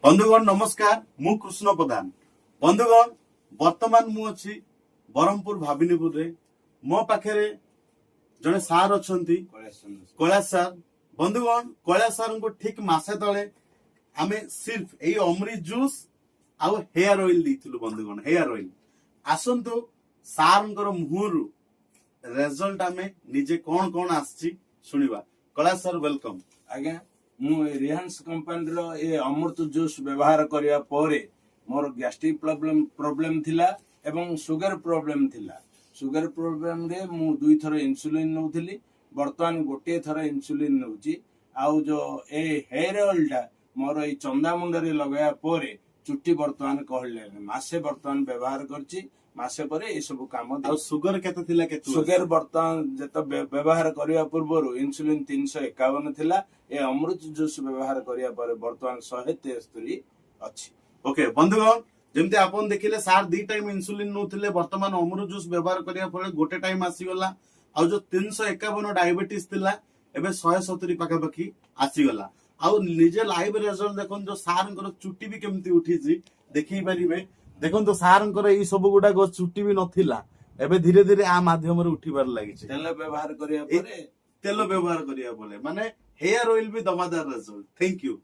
बंधुगण नमस्कार मु कृष्ण प्रधान। बंधुगण वर्तमान मु अच्छी बरहमपुर भाविनीपुर रे मो पाखे जड़े सार अच्छा कैलाश सार। बंधुगण कैलाश सार को ठीक मसे तले आम सिर्फ यही अमृत जूस आउ हेयर ऑयल देइथिलु। बंधुगण हेयर ऑयल आसंतु सार मुहरु रिजल्ट आम निजे कौन कौन आसी शुणा। कैलाश सार वेलकम। आज्ञा मु रिहांस कंपनी रो ए अमृत जूस व्यवहार करिया परे मोर गैस्ट्रिक प्रॉब्लम थिला एवं सुगर प्रॉब्लम थिला। सुगर प्रॉब्लम रे मु दुई थर इंसुलिन नउथिली, वर्तमान गोटे थर इंसुलिन नउची। आउ जो ए हेयर ऑयल टा मोर ए चंदा मुंड रे लगाया परे चुट्टी वर्तमान कहले मासे वर्तमान व्यवहार करची। मासे परे ए सब काम और सुगर केते थिला केते सुगर वर्तमान जत व्यवहार करिया पूर्व इंसुलिन 351 थिला। ए अमृत जूस व्यवहार करिया परे वर्तमान 173 अछि। ओके बंधुगण जेमते आपन देखिले सार दी टाइम इंसुलिन नउथिले, वर्तमान अमृत जूस व्यवहार करिया परे गोटे टाइम आसी गला। आ जो 351 डायबिटीज थिला एबे 170 पाखा पाखी आसी गला। आ निजे लाइव रिजल्ट देखन जो सार चुट्टी भी केमती उठीची देखि परिबे। देखो तो सार ई सब गुडा चुट्टी भी नथिला, एबे धीरे धीरे आ माध्यम रे उठीबार लागिছে। तेल व्यवहार करिया परे तेल व्यवहार करिया बोले माने हेयर ऑयल भी दमादार रिजल्ट। Thank you.